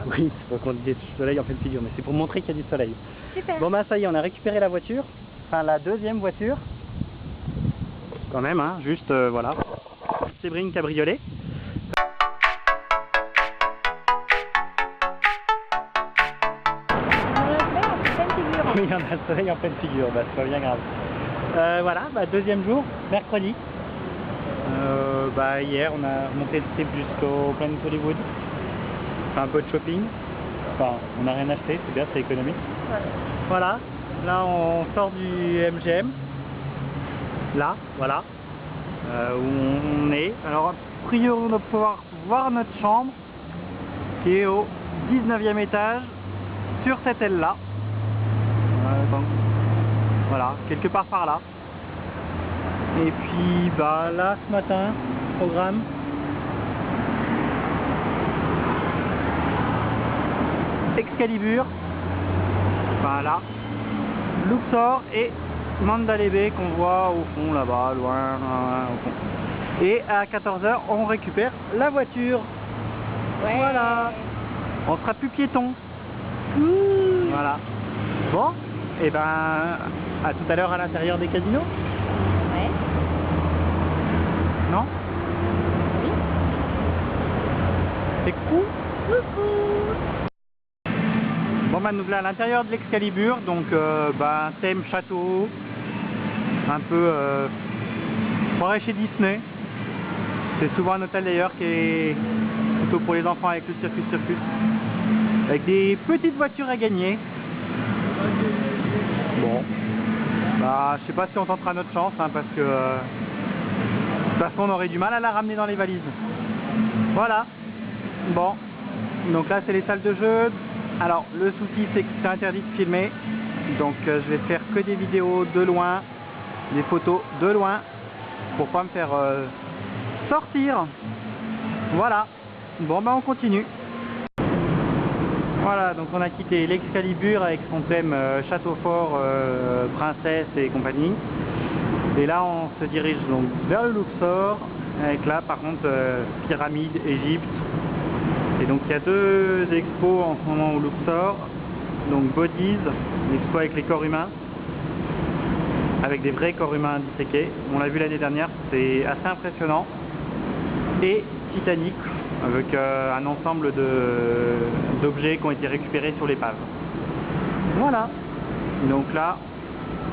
Oui, c'est pour qu'on ait du soleil en pleine figure, mais c'est pour montrer qu'il y a du soleil. Super. Bon bah ça y est, on a récupéré la voiture, enfin la deuxième voiture. Quand même, hein, juste voilà. Sebring cabriolet. Oui, on a le soleil en pleine figure, bah c'est pas bien grave. Voilà, bah, deuxième jour, mercredi. Bah, hier on a monté le trip jusqu'au Planet Hollywood. Fait un peu de shopping. Enfin, on n'a rien acheté, c'est bien, c'est économique. Ouais. Voilà, là on sort du MGM. Là, voilà. Où on est. Alors, a priori, on va pouvoir voir notre chambre qui est au 19e étage sur cette aile-là. Voilà, quelque part par là. Et puis, bah là, ce matin, programme. Excalibur. Voilà. Luxor et Mandalay Bay qu'on voit au fond là-bas, loin, au fond. Et à 14 h, on récupère la voiture. Ouais. Voilà. On sera plus piéton. Voilà. Bon, et ben à tout à l'heure à l'intérieur des casinos. Ouais. Non? Oui. C'est cool. Coucou. Bon bah nous voilà à l'intérieur de l'Excalibur, donc bah, thème château, un peu soirée chez Disney. C'est souvent un hôtel d'ailleurs qui est plutôt pour les enfants avec le circus, avec des petites voitures à gagner. Bon, bah je sais pas si on tentera notre chance, hein, parce que de toute façon on aurait du mal à la ramener dans les valises. Voilà. Bon, donc là c'est les salles de jeu. Alors le souci c'est que c'est interdit de filmer, donc je vais faire que des vidéos de loin, des photos de loin, pour pas me faire sortir. Voilà. Bon bah on continue. Voilà, donc on a quitté l'Excalibur avec son thème château fort, princesse et compagnie. Et là on se dirige donc vers le Luxor, avec là par contre pyramide, Égypte. Et donc il y a deux expos en ce moment au Luxor. Donc Bodies, l'expo avec les corps humains, avec des vrais corps humains disséqués. On l'a vu l'année dernière, c'est assez impressionnant. Et Titanic, avec un ensemble d'objets qui ont été récupérés sur l'épave. Voilà. Donc là,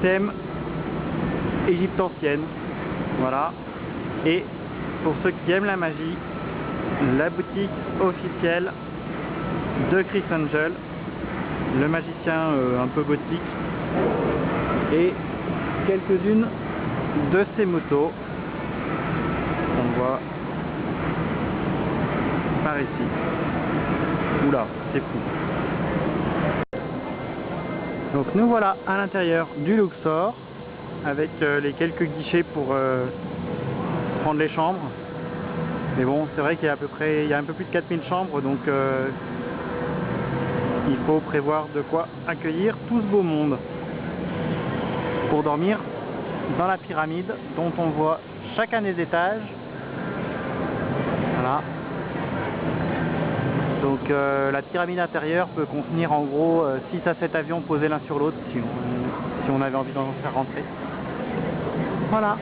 thème Égypte ancienne. Voilà. Et pour ceux qui aiment la magie, la boutique officielle de Chris Angel, le magicien un peu gothique, et quelques-unes de ses motos. On voit par ici. Oula, c'est fou. Donc nous voilà à l'intérieur du Luxor avec les quelques guichets pour prendre les chambres. Mais bon, c'est vrai qu'il y a à peu près, il y a un peu plus de 4000 chambres, donc il faut prévoir de quoi accueillir tout ce beau monde pour dormir dans la pyramide dont on voit chacun des étages. Voilà. Donc la pyramide intérieure peut contenir en gros 6 à 7 avions posés l'un sur l'autre si on avait envie d'en faire rentrer. Voilà.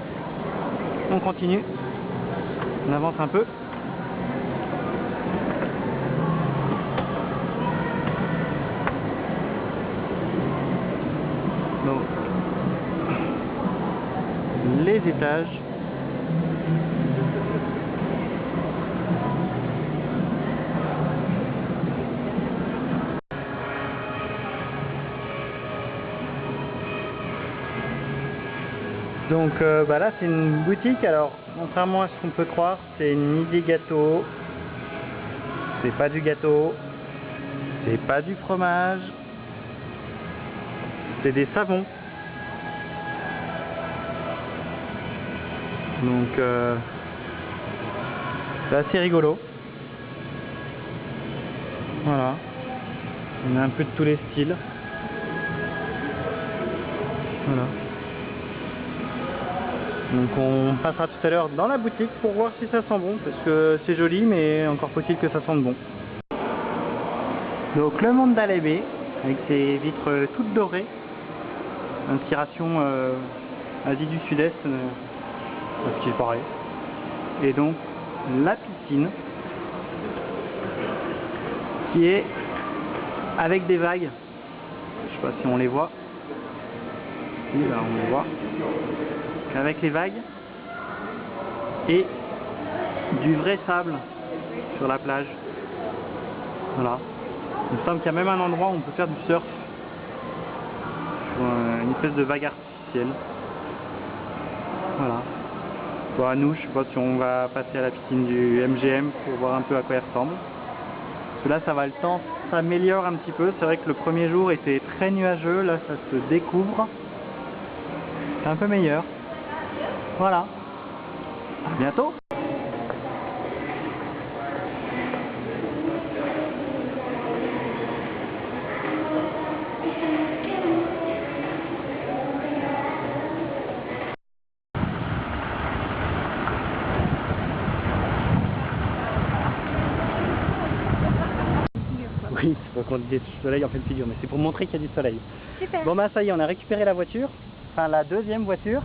On continue. On avance un peu. Donc, les étages. Donc bah là c'est une boutique, alors contrairement à ce qu'on peut croire, c'est ni des gâteaux, c'est pas du gâteau, c'est pas du fromage, c'est des savons. Donc c'est assez rigolo. Voilà, on a un peu de tous les styles. Voilà. Donc on passera tout à l'heure dans la boutique pour voir si ça sent bon, parce que c'est joli, mais encore faut-il que ça sente bon. Donc le Monde d'Alébé, avec ses vitres toutes dorées, inspiration Asie du Sud-Est, ce qui est pareil. Et donc la piscine, qui est avec des vagues, je sais pas si on les voit, oui, là on les voit, avec les vagues et du vrai sable sur la plage. Voilà. Il me semble qu'il y a même un endroit où on peut faire du surf sur une espèce de vague artificielle. Voilà. Bon, à nous, je sais pas si on va passer à la piscine du MGM pour voir un peu à quoi elle ressemble. Parce que là, ça va, le temps s'améliore un petit peu. C'est vrai que le premier jour était très nuageux. Là, ça se découvre. C'est un peu meilleur. Voilà. À bientôt. Oui, c'est pour qu'on ait du soleil en pleine figure, mais c'est pour montrer qu'il y a du soleil. Super. Bon bah ça y est, on a récupéré la voiture, enfin la deuxième voiture.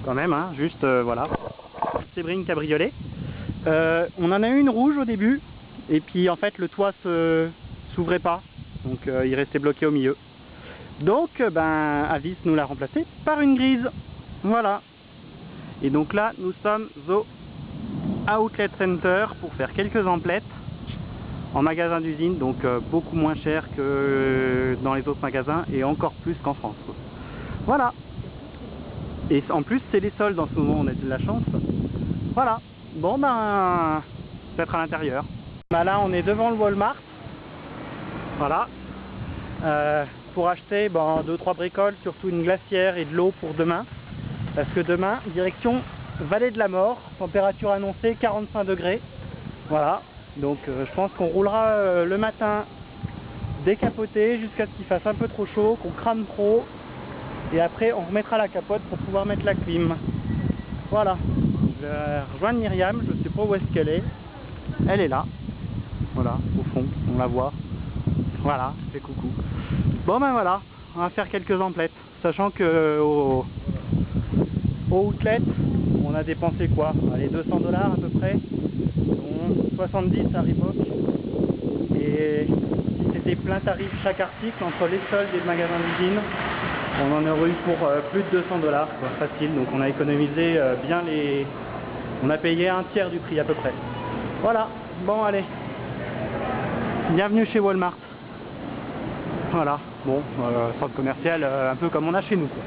Quand même, hein, juste voilà. Sebring cabriolet. On en a eu une rouge au début, et puis en fait le toit s'ouvrait pas, donc il restait bloqué au milieu. Donc ben Avis nous l'a remplacé par une grise. Voilà. Et donc là nous sommes au Outlet Center pour faire quelques emplettes en magasin d'usine, donc beaucoup moins cher que dans les autres magasins et encore plus qu'en France. Voilà. Et en plus c'est les soldes en ce moment, on a de la chance. Voilà. Bon ben, peut-être à l'intérieur. Bah là on est devant le Walmart. Voilà. Pour acheter 2-3 bricoles, surtout une glacière et de l'eau pour demain. Parce que demain, direction Vallée de la Mort, température annoncée 45 degrés. Voilà. Donc je pense qu'on roulera le matin décapoté jusqu'à ce qu'il fasse un peu trop chaud, qu'on crame trop. Et après on remettra la capote pour pouvoir mettre la clim. Voilà. Je vais rejoindre Myriam, je ne sais pas où est-ce qu'elle est. Elle est là. Voilà, au fond, on la voit. Voilà, je fais coucou. Bon ben voilà, on va faire quelques emplettes. Sachant que au Outlet, on a dépensé quoi? Allez, 200 $ à peu près. 70 à Reebok. Et si c'était plein tarif chaque article, entre les soldes et le magasin d'usine, on en aurait eu pour plus de 200 $, quoi, facile. Donc on a économisé bien les... On a payé un tiers du prix à peu près. Voilà, bon allez. Bienvenue chez Walmart. Voilà, bon, centre commercial un peu comme on a chez nous, quoi.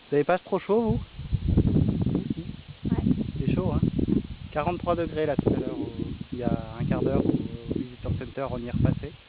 Vous avez pas trop chaud, vous? Ouais. C'est chaud, hein? 43 degrés là tout à l'heure, il y a un quart d'heure au Visitor Center, on y est repassé.